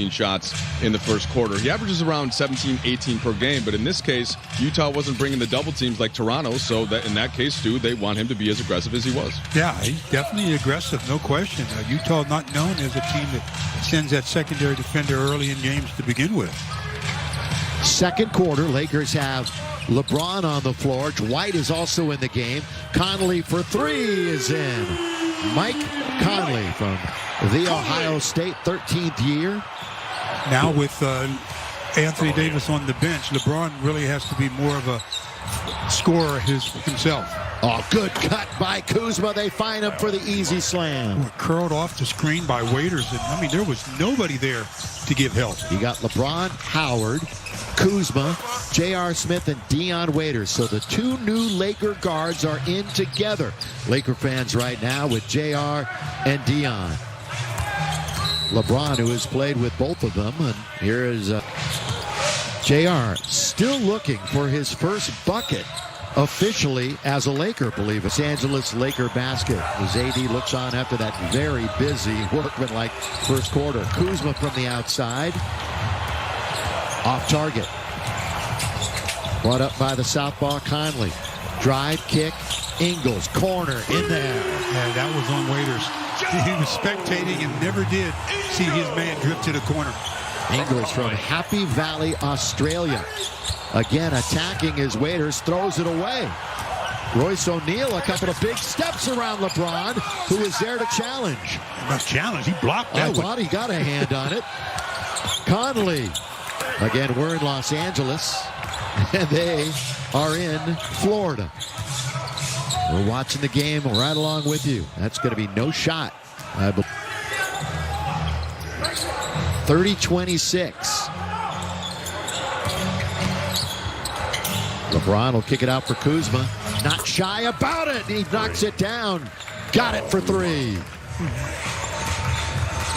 14 shots in the first quarter. He averages around 17, 18 per game, but in this case, Utah wasn't bringing the double teams like Toronto, so that in that case, Stu, they want him to be as aggressive as he was. Yeah, he's definitely aggressive, no question. Utah not known as a team that sends that secondary defender early in games to begin with. Second quarter, Lakers have LeBron on the floor. Dwight is also in the game. Conley for three is in. Mike Conley from the Ohio State, 13th year. Now with Anthony Davis on the bench, LeBron really has to be more of a scorer himself. Oh, good cut by Kuzma. They find him for the easy slam. We're curled off the screen by Waiters, and I mean, there was nobody there to give help. You got LeBron, Howard, Kuzma, J.R. Smith, and Dion Waiters. So the two new Laker guards are in together. Laker fans right now with J.R. and Dion. LeBron, who has played with both of them, and here is J.R. still looking for his first bucket officially as a Laker, believe it. Los Angeles Laker basket as AD looks on after that very busy workman-like first quarter. Kuzma from the outside. Off target. Brought up by the southpaw Conley. Drive, kick, Ingles, corner, in there. Yeah, that was on Waiters. He was spectating and never did see his man drift to the corner. Ingles from Happy Valley, Australia. Again, attacking his Waiters, throws it away. Royce O'Neal, a couple of big steps around LeBron, who was there to challenge. Not challenge, he blocked that I thought he got a hand on it. Conley. Again, we're in Los Angeles, and they are in Florida. We're watching the game right along with you. That's going to be no shot. 30-26. LeBron will kick it out for Kuzma. Not shy about it. He knocks it down. Got it for three.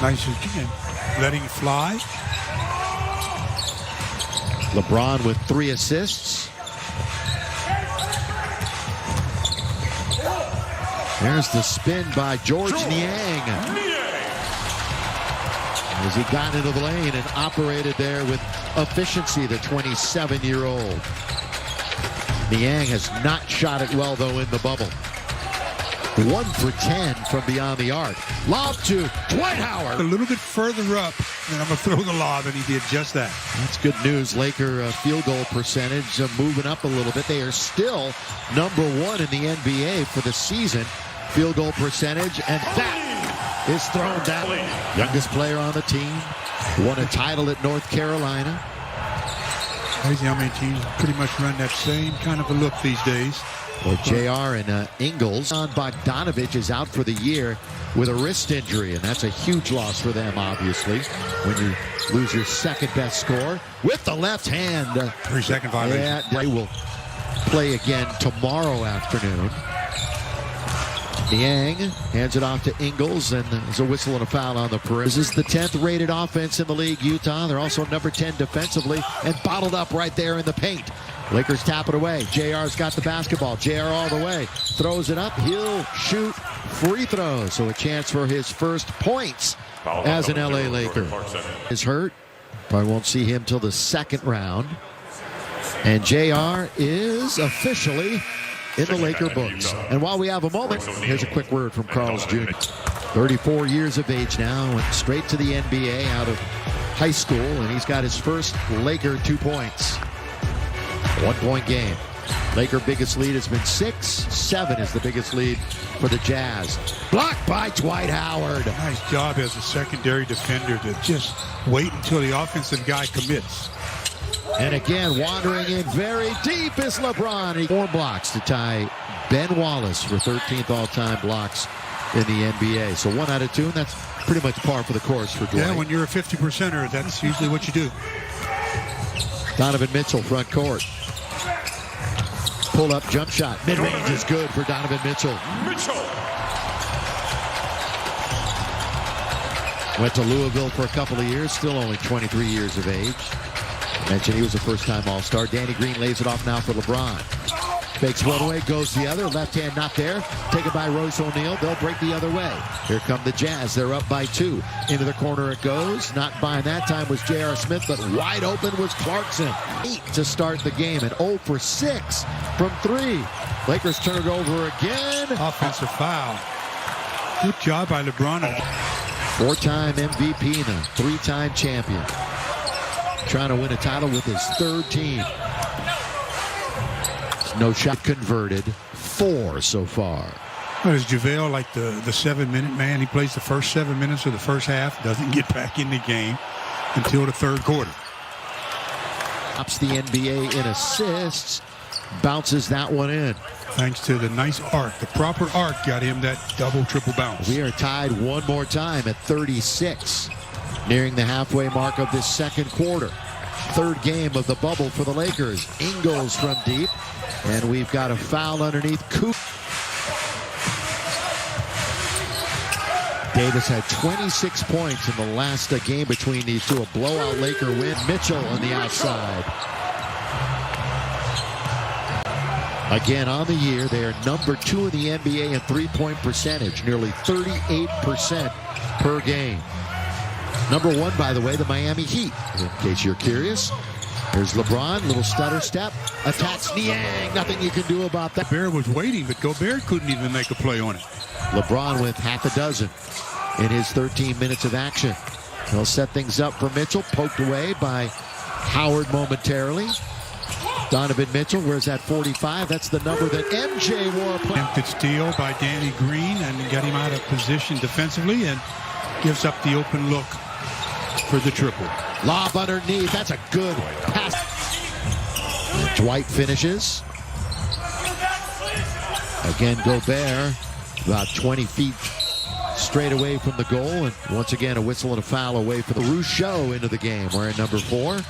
Nice again. Letting it fly. LeBron with 3 assists. There's the spin by George Niang. As he got into the lane and operated there with efficiency, the 27-year-old. Niang has not shot it well, though, in the bubble. 1 for 10 from beyond the arc. Lob to Dwight Howard. A little bit further up, and I'm going to throw the lob, and he did just that. That's good news. Laker field goal percentage moving up a little bit. They are still number 1 in the NBA for the season. Field goal percentage, and that is thrown down. Youngest player on the team. Won a title at North Carolina. Crazy how many teams pretty much run that same kind of a look these days. Well, J.R. and Ingles. Bogdanovich is out for the year with a wrist injury, and that's a huge loss for them, obviously, when you lose your second best scorer with the left hand. 3-second violation. Yeah, they will play again tomorrow afternoon. Niang hands it off to Ingles, and there's a whistle and a foul on the perimeter. This is the 10th rated offense in the league, Utah. They're also number 10 defensively and bottled up right there in the paint. Lakers tap it away. JR's got the basketball. JR all the way. Throws it up. He'll shoot free throws. So a chance for his first points as an LA Laker. Is hurt. Probably won't see him till the second round. And JR is officially in the Laker books. And while we have a moment, here's a quick word from Carl's Jr. 34 years of age now, went straight to the NBA out of high school, and he's got his first Laker 2 points. 1-point game. Laker biggest lead has been 6. 7 is the biggest lead for the Jazz. Blocked by Dwight Howard. Nice job as a secondary defender to just wait until the offensive guy commits. And again, wandering in very deep is LeBron. 4 blocks to tie Ben Wallace for 13th all-time blocks in the NBA. So 1 out of 2, and that's pretty much par for the course for Dwight. Yeah, when you're a 50%er, that's usually what you do. Donovan Mitchell, front court. Pull-up jump shot. Mid-range is good for Donovan Mitchell. Went to Louisville for a couple of years, still only 23 years of age. I mentioned he was a first-time All-Star. Danny Green lays it off now for LeBron. Fakes one way, goes the other. Left hand not there. Taken by Royce O'Neal. They'll break the other way. Here come the Jazz. They're up by 2. Into the corner it goes. Not buying that time was J.R. Smith, but wide open was Clarkson. 8 to start the game, and 0 for 6 from 3. Lakers turn it over again. Offensive foul. Good job by LeBron. 4-time MVP and a 3-time champion. Trying to win a title with his 3rd team. No shot converted. 4 so far. Well, is JaVale like the 7-minute man? He plays the first 7 minutes of the first half, doesn't get back in the game until the 3rd quarter. Tops the NBA in assists. Bounces that one in. Thanks to the nice arc. The proper arc got him that double, triple bounce. We are tied one more time at 36. Nearing the halfway mark of this 2nd quarter. 3rd game of the bubble for the Lakers. Ingles from deep. And we've got a foul underneath Coop. Davis had 26 points in the last game between these two. A blowout Laker win. Mitchell on the outside. Again, on the year, they are number 2 in the NBA in three-point percentage. Nearly 38% per game. Number 1, by the way, the Miami Heat, in case you're curious. Here's LeBron, little stutter step, attacks Niang. Nothing you can do about that. Gobert was waiting, but Gobert couldn't even make a play on it. LeBron with half a dozen in his 13 minutes of action. He'll set things up for Mitchell, poked away by Howard momentarily. Donovan Mitchell, where's that 45? That's the number that MJ wore. Attempted steal by Danny Green and got him out of position defensively and gives up the open look for the triple. Lob underneath. That's a good pass. And Dwight finishes. Again, Gobert about 20 feet straight away from the goal. And once again, a whistle and a foul away for the Rousseau into the game. Wearing number 4.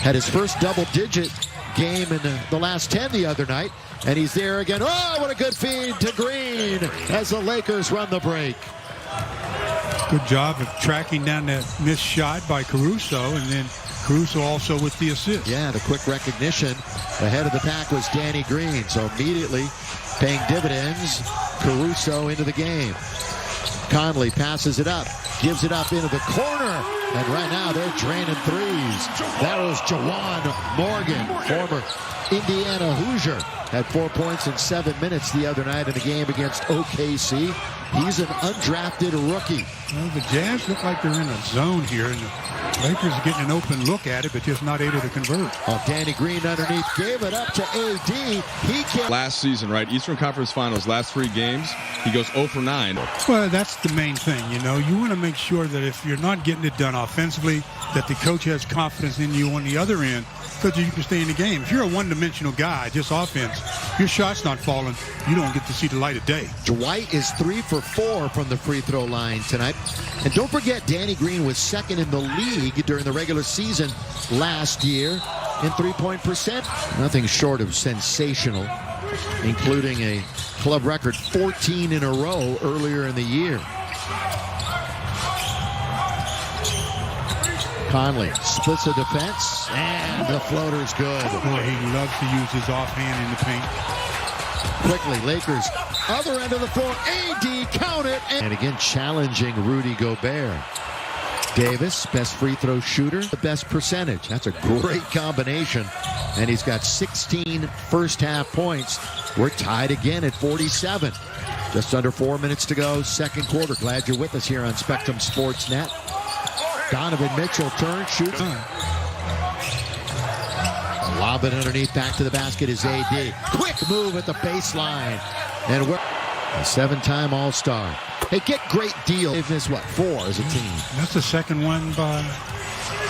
Had his first double-digit game in the last 10 the other night. And he's there again. Oh, what a good feed to Green as the Lakers run the break. Good job of tracking down that missed shot by Caruso, and then Caruso also with the assist. Yeah, the quick recognition. Ahead of the pack was Danny Green, so immediately paying dividends. Caruso into the game. Conley passes it up, gives it up into the corner, and right now they're draining threes. That was Jawan Morgan, former Indiana Hoosier. Had 4 points in 7 minutes the other night in a game against OKC. He's an undrafted rookie. Well, the Jazz look like they're in a zone here, and the Lakers are getting an open look at it, but just not able to convert. Oh, Danny Green underneath gave it up to AD. He can't. Last season, right? Eastern Conference Finals, last 3 games, he goes 0 for 9. Well, that's the main thing, you know. You want to make sure that if you're not getting it done offensively, that the coach has confidence in you on the other end, so that you can stay in the game. If you're a one-dimensional guy, just offense, your shot's not falling, you don't get to see the light of day. Dwight is 3 for 4 from the free throw line tonight. And don't forget, Danny Green was 2nd in the league during the regular season last year in three-point percent. Nothing short of sensational, including a club record 14 in a row earlier in the year. Conley splits the defense, and the floater's good. Boy, he loves to use his offhand in the paint. Quickly, Lakers, other end of the floor, AD, count it. And again, challenging Rudy Gobert. Davis, best free throw shooter, the best percentage. That's a great combination. And he's got 16 first half points. We're tied again at 47. Just under 4 minutes to go, 2nd quarter. Glad you're with us here on Spectrum Sports Net. Donovan Mitchell turns, shoots. Lob it underneath, back to the basket is AD. Quick move at the baseline. And we're a 7-time All-Star. Hey, get great deal. They've missed, what, 4 as a team? That's the second one by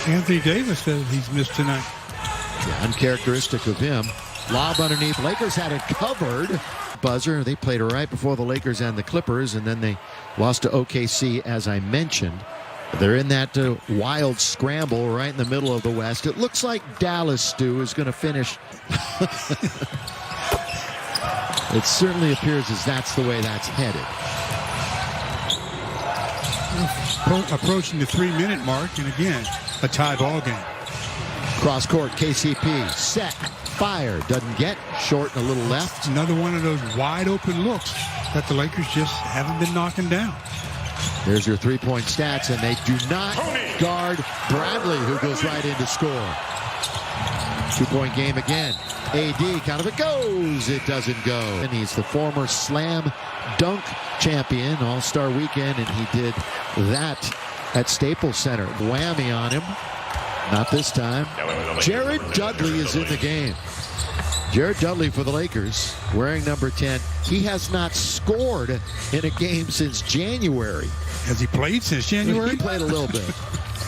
Anthony Davis that he's missed tonight. Yeah, uncharacteristic of him. Lob underneath. Lakers had it covered. Buzzer. They played right before the Lakers and the Clippers, and then they lost to OKC, as I mentioned. They're in that wild scramble right in the middle of the West. It looks like Dallas, Stu, is going to finish. It certainly appears as that's the way that's headed. Approaching the 3-minute mark, and again, a tie ball game. Cross court, KCP, set, fire, doesn't get, short and a little left. It's another one of those wide open looks that the Lakers just haven't been knocking down. There's your three-point stats, and they do not guard Bradley, who goes right in to score. Two-point game again. AD, count of it goes. It doesn't go. And he's the former slam dunk champion, All-Star Weekend, and he did that at Staples Center. Whammy on him. Not this time. Jared Dudley is in the game. Jared Dudley for the Lakers, wearing number 10. He has not scored in a game since January. Has he played since January? He played a little bit,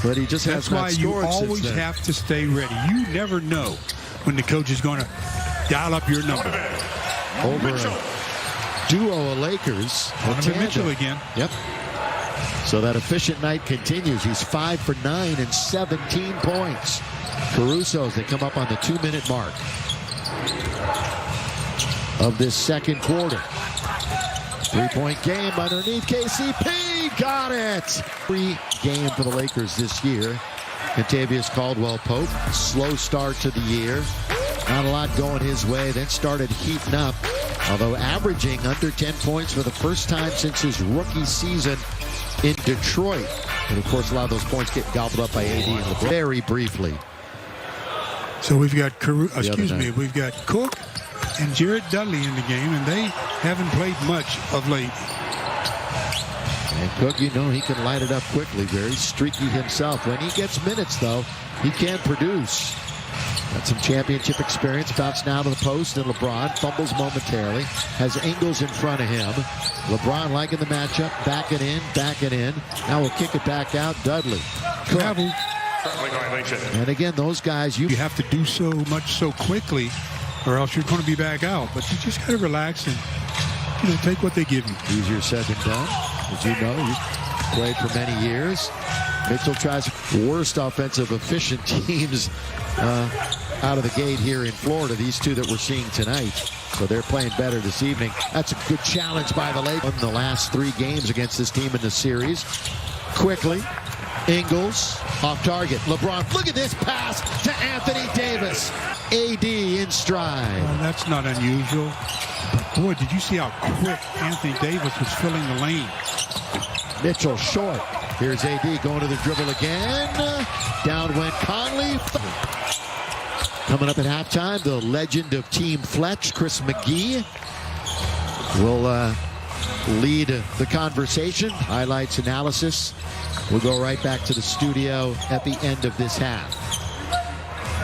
but he just has not scored. That's why you always have to stay ready. You never know when the coach is going to dial up your number. Over a duo of Lakers. Donovan Mitchell again. Yep. So that efficient night continues. He's 5 for 9 and 17 points. Caruso, they come up on the 2-minute mark of this second quarter. Three-point game underneath KCP. Got it. Free game for the Lakers this year. Kentavious Caldwell-Pope. Slow start to the year. Not a lot going his way. Then started heating up. Although averaging under 10 points for the first time since his rookie season in Detroit. And, of course, a lot of those points get gobbled up by AD and LeBron. Very briefly. So we've got we've got Cook and Jared Dudley in the game, and they haven't played much of late. And Cook, you know, he can light it up quickly. Very streaky himself. When he gets minutes, though, he can produce. Got some championship experience. Bounce now to the post, and LeBron fumbles momentarily. Has Ingles in front of him. LeBron liking the matchup. Backing in. Now we'll kick it back out. Dudley. Cook. And again, those guys, you have to do so much so quickly, or else you're going to be back out. But you just got to relax and, you know, take what they give you. Easier said than done. As you know, you played for many years. Mitchell tries worst offensive efficient teams out of the gate here in Florida. These two that we're seeing tonight. So they're playing better this evening. That's a good challenge by the Lakers. In the last 3 games against this team in the series. Quickly. Ingles off target. LeBron, look at this pass to Anthony Davis. AD in stride. Well, that's not unusual. But boy, did you see how quick Anthony Davis was filling the lane. Mitchell short. Here's AD going to the dribble again. Down went Conley. Coming up at halftime, the legend of Team Fletch, Chris McGee, will lead the conversation. Highlights, analysis. We'll go right back to the studio at the end of this half.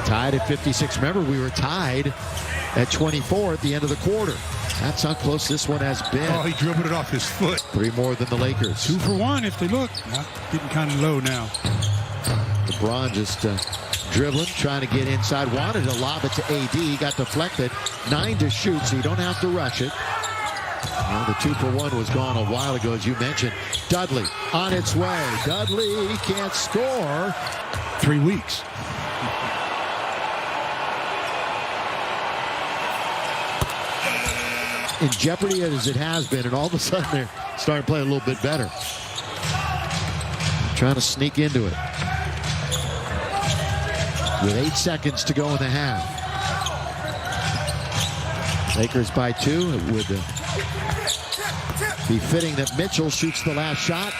Tied at 56. Remember, we were tied at 24 at the end of the quarter. That's how close this one has been. Oh, he dribbled it off his foot. 3 more than the Lakers. 2 for 1 if they look. Getting kind of low now. LeBron just dribbling, trying to get inside. Wanted to lob it to AD. Got deflected. 9 to shoot, so you don't have to rush it. Well, the 2 for 1 was gone a while ago, as you mentioned. Dudley on its way. Dudley can't score. 3 weeks. In jeopardy as it has been, and all of a sudden they're starting to play a little bit better. Trying to sneak into it. With 8 seconds to go in the half. Lakers by 2. It would be fitting that Mitchell shoots the last shot.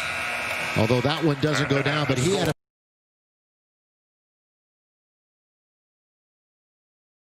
Although that one doesn't go down, but he had a